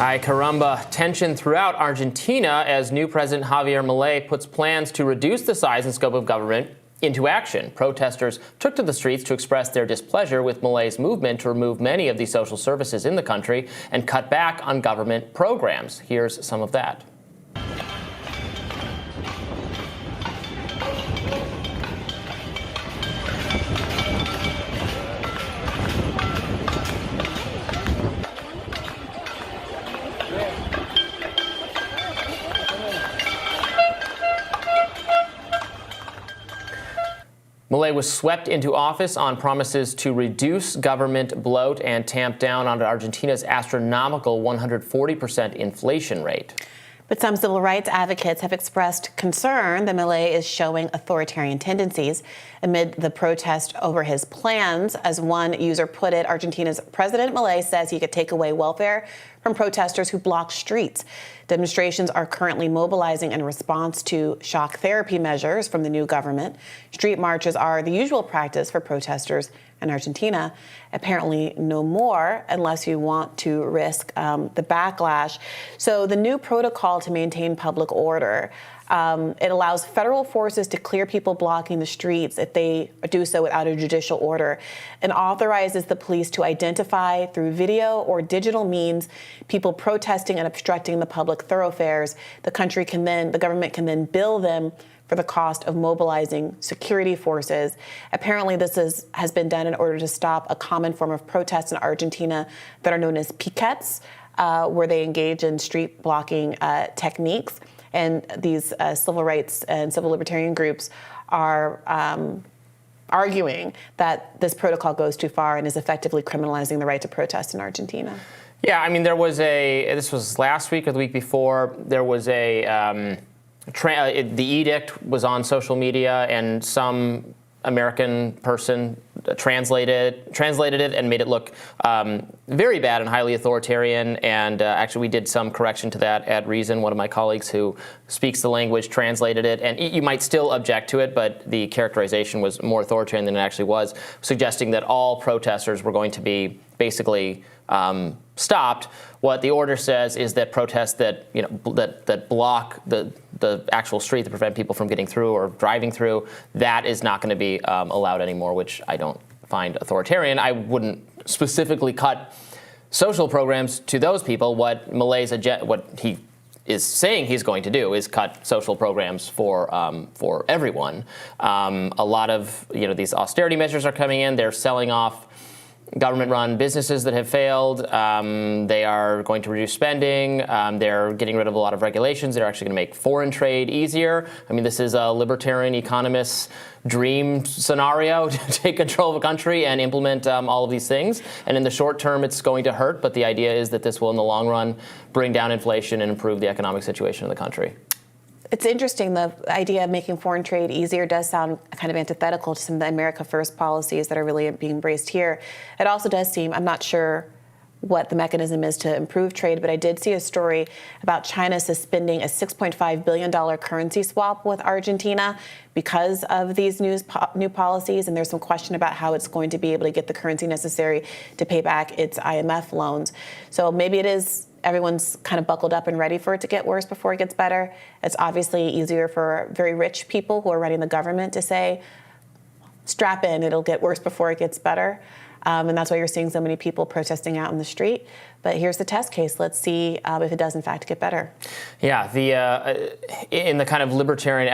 Ay caramba, tension throughout Argentina as new President Javier Milei puts plans to reduce the size and scope of government into action. Protesters took to the streets to express their displeasure with Milei's movement to remove many of the social services in the country and cut back on government programs. Here's some of that. Milei was swept into office on promises to reduce government bloat and tamp down on Argentina's astronomical 140% inflation rate. But some civil rights advocates have expressed concern that Milei is showing authoritarian tendencies amid the protest over his plans. As one user put it, Argentina's President Milei says he could take away welfare from protesters who block streets. Demonstrations are currently mobilizing in response to shock therapy measures from the new government. Street marches are the usual practice for protesters in Argentina. Apparently no more unless you want to risk the backlash. So the new protocol to maintain public order, it allows federal forces to clear people blocking the streets if they do so without a judicial order, and authorizes the police to identify through video or digital means people protesting and obstructing the public thoroughfares. The government can then bill them for the cost of mobilizing security forces. Apparently, this has been done in order to stop a common form of protest in Argentina that are known as piquets, where they engage in street blocking techniques. And these civil rights and civil libertarian groups are arguing that this protocol goes too far and is effectively criminalizing the right to protest in Argentina. Yeah, I mean, this was last week or the week before, there was the edict was on social media, and some American person translated it and made it look very bad and highly authoritarian. And actually, we did some correction to that at Reason. One of my colleagues who speaks the language translated it, and you might still object to it, but the characterization was more authoritarian than it actually was, suggesting that all protesters were going to be basically stopped. What the order says is that protests that that block the actual street, that prevent people from getting through or driving through, that is not going to be allowed anymore, which I don't find authoritarian. I wouldn't specifically cut social programs to those people. What he is saying he's going to do is cut social programs for everyone. A lot of these austerity measures are coming in. They're selling off government-run businesses that have failed. They are going to reduce spending. They're getting rid of a lot of regulations. They're actually going to make foreign trade easier. I mean, this is a libertarian economist's dream scenario, to take control of a country and implement all of these things. And in the short term, it's going to hurt. But the idea is that this will, in the long run, bring down inflation and improve the economic situation in the country. It's interesting, the idea of making foreign trade easier does sound kind of antithetical to some of the America First policies that are really being embraced here. It also does seem, I'm not sure what the mechanism is to improve trade, but I did see a story about China suspending a $6.5 billion currency swap with Argentina because of these new policies, and there's some question about how it's going to be able to get the currency necessary to pay back its IMF loans. So maybe it is everyone's kind of buckled up and ready for it to get worse before it gets better. It's obviously easier for very rich people who are running the government to say, strap in, it'll get worse before it gets better. And that's why you're seeing so many people protesting out in the street. But here's the test case. Let's see if it does, in fact, get better. Yeah, in the kind of libertarian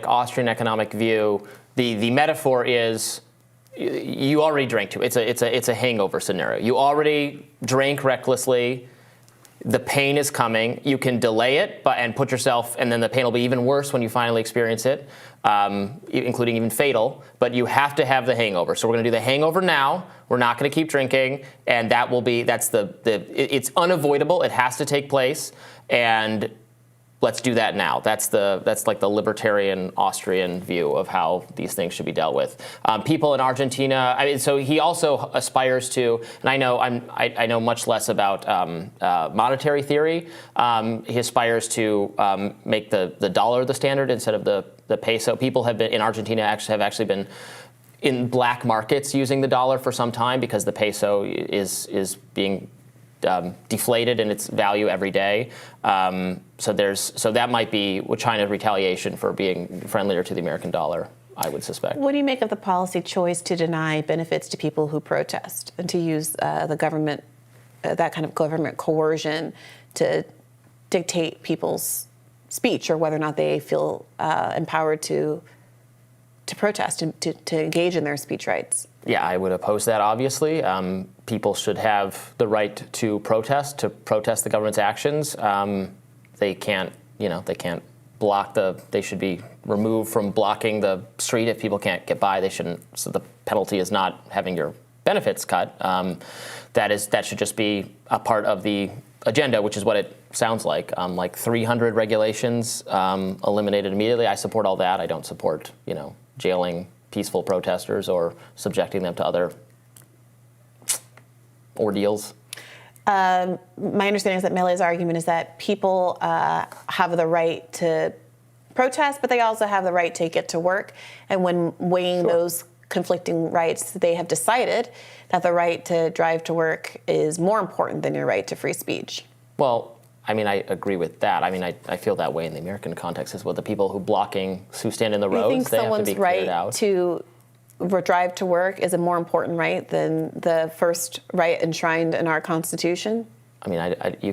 Austrian economic view, the metaphor is you already drank too. It's a hangover scenario. You already drank recklessly. The pain is coming. You can delay it and put yourself, and then the pain will be even worse when you finally experience it, including even fatal. But you have to have the hangover. So we're going to do the hangover now. We're not going to keep drinking, and it's unavoidable. It has to take place, and let's do that now. That's like the libertarian Austrian view of how these things should be dealt with. People in Argentina, I mean, so he also aspires to, and I know much less about monetary theory. He aspires to make the dollar the standard instead of the peso. People have been in Argentina have actually been in black markets using the dollar for some time because the peso is being deflated in its value every day. So that might be China's retaliation for being friendlier to the American dollar, I would suspect. What do you make of the policy choice to deny benefits to people who protest and to use the government, that kind of government coercion to dictate people's speech or whether or not they feel empowered to protest and to engage in their speech rights? Yeah, I would oppose that, obviously. People should have the right to protest the government's actions. They can't block they should be removed from blocking the street if people can't get by. They shouldn't, so the penalty is not having your benefits cut. That should just be a part of the agenda, which is what it sounds like. Like 300 regulations eliminated immediately. I support all that. I don't support, jailing peaceful protesters or subjecting them to other ordeals. My understanding is that Milei's argument is that people have the right to protest, but they also have the right to get to work. And when weighing those conflicting rights, they have decided that the right to drive to work is more important than your right to free speech. Well, I agree with that. I feel that way in the American context as well. The people who stand in the roads, they have to be cleared out. You think someone's right to drive to work is a more important right than the first right enshrined in our Constitution? You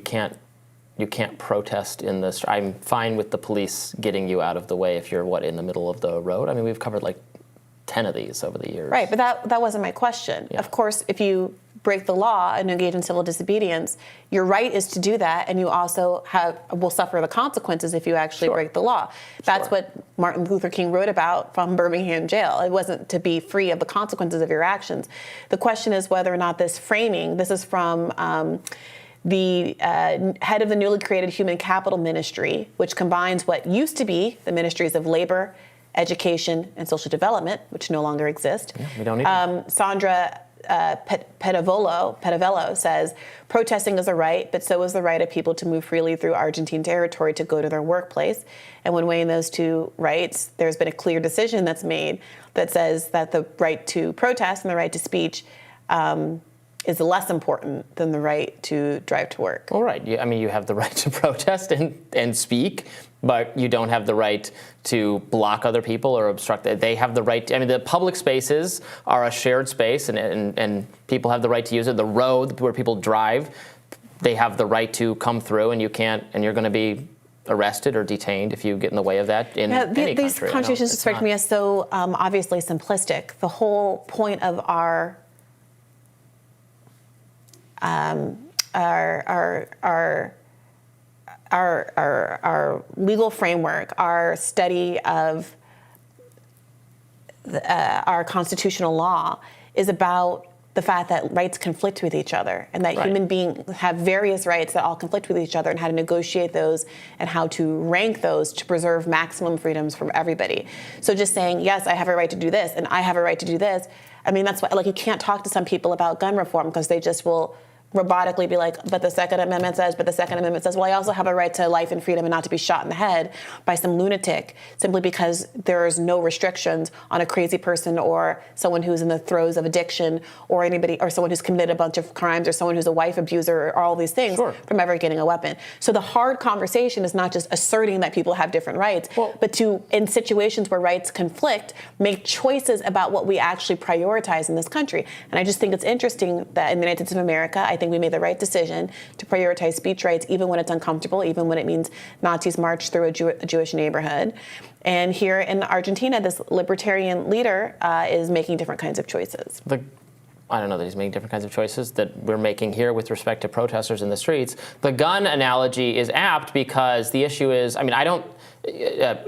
can't protest in this. I'm fine with the police getting you out of the way if you're in the middle of the road. We've covered like 10 of these over the years. Right, but that wasn't my question. Yeah. Of course, if you break the law and engage in civil disobedience, your right is to do that, and you also will suffer the consequences if you actually break the law. That's what Martin Luther King wrote about from Birmingham jail. It wasn't to be free of the consequences of your actions. The question is whether or not this framing, this is from the head of the newly created Human Capital Ministry, which combines what used to be the ministries of labor, education, and social development, which no longer exist. Yeah, we don't need them. Sandra Petavello says, protesting is a right, but so is the right of people to move freely through Argentine territory to go to their workplace. And when weighing those two rights, there's been a clear decision that's made that says that the right to protest and the right to speech is less important than the right to drive to work. Well, right. You have the right to protest and speak, but you don't have the right to block other people or obstruct. They have the right to, the public spaces are a shared space, and people have the right to use it. The road where people drive, they have the right to come through, and you're going to be arrested or detained if you get in the way of that in any country. These conversations strike me as so obviously simplistic. The whole point of our legal framework, our study of our constitutional law is about the fact that rights conflict with each other and that human beings have various rights that all conflict with each other, and how to negotiate those and how to rank those to preserve maximum freedoms from everybody. So just saying, yes, I have a right to do this and I have a right to do this, that's why you can't talk to some people about gun reform because they just will robotically be like, but the Second Amendment says, well, I also have a right to life and freedom and not to be shot in the head by some lunatic simply because there's no restrictions on a crazy person or someone who's in the throes of addiction or anybody or someone who's committed a bunch of crimes or someone who's a wife abuser or all these things from ever getting a weapon. So the hard conversation is not just asserting that people have different rights, but to, in situations where rights conflict, make choices about what we actually prioritize in this country. And I just think it's interesting that in the United States of America, I think we made the right decision to prioritize speech rights even when it's uncomfortable, even when it means Nazis march through a Jewish neighborhood. And here in Argentina, this libertarian leader is making different kinds of choices. I don't know that he's making different kinds of choices that we're making here with respect to protesters in the streets. The gun analogy is apt because the issue is,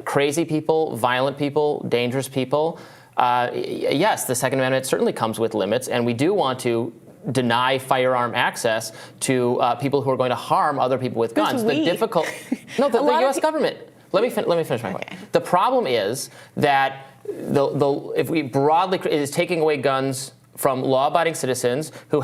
crazy people, violent people, dangerous people. Yes, the Second Amendment certainly comes with limits, and we do want to deny firearm access to people who are going to harm other people with guns. The U.S. government. Let me finish my point. The problem is that if we broadly it is taking away guns from law-abiding citizens who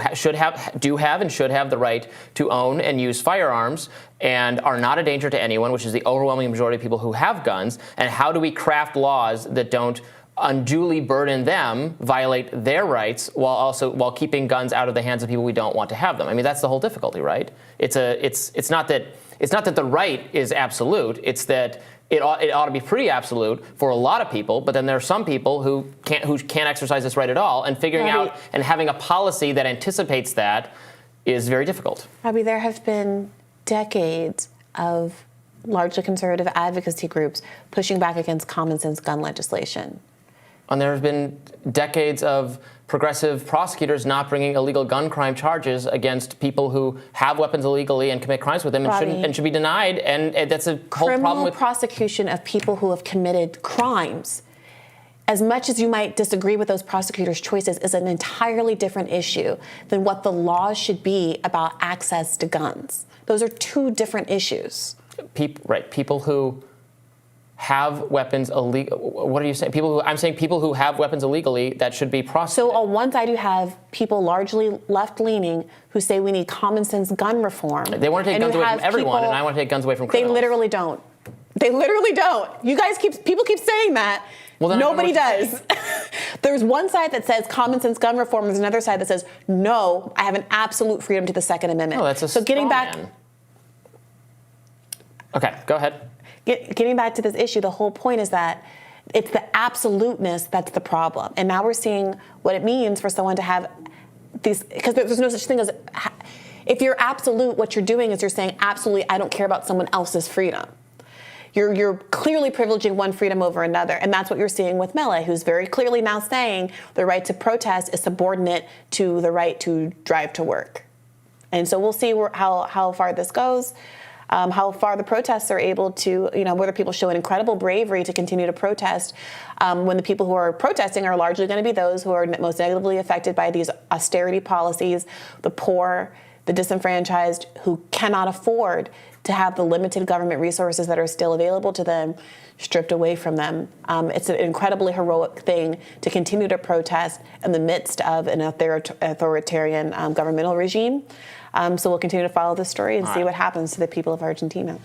do have and should have the right to own and use firearms and are not a danger to anyone, which is the overwhelming majority of people who have guns. And how do we craft laws that don't unduly burden them, violate their rights, while keeping guns out of the hands of people we don't want to have them. I mean, that's the whole difficulty, right? It's not that the right is absolute. It's that it ought to be pretty absolute for a lot of people, but then there are some people who can't exercise this right at all, and figuring out and having a policy that anticipates that is very difficult. Robbie, there have been decades of largely conservative advocacy groups pushing back against common sense gun legislation. And there have been decades of progressive prosecutors not bringing illegal gun crime charges against people who have weapons illegally and commit crimes with them, and should be denied. And that's a whole problem with criminal prosecution of people who have committed crimes. As much as you might disagree with those prosecutors' choices, is an entirely different issue than what the laws should be about access to guns. Those are two different issues. People who have weapons illegal. What are you saying? I'm saying people who have weapons illegally that should be prosecuted. So on one side you have people largely left-leaning who say we need common sense gun reform. They want to take guns away from everyone, and I want to take guns away from criminals. They literally don't. They literally don't. You guys people keep saying that. Well, nobody does. There's one side that says common sense gun reform. There's another side that says no. I have an absolute freedom to the Second Amendment. No, that's a so getting back. Man. Okay, go ahead. Getting back to this issue, the whole point is that it's the absoluteness that's the problem. And now we're seeing what it means for someone to have these, because there's no such thing as, if you're absolute, what you're doing is you're saying, absolutely, I don't care about someone else's freedom. You're clearly privileging one freedom over another. And that's what you're seeing with Milei, who's very clearly now saying the right to protest is subordinate to the right to drive to work. And so we'll see how far this goes. How far the protests are able to, whether people show an incredible bravery to continue to protest when the people who are protesting are largely going to be those who are most negatively affected by these austerity policies, the poor, the disenfranchised, who cannot afford to have the limited government resources that are still available to them stripped away from them. It's an incredibly heroic thing to continue to protest in the midst of an authoritarian governmental regime. So we'll continue to follow this story and see what happens to the people of Argentina.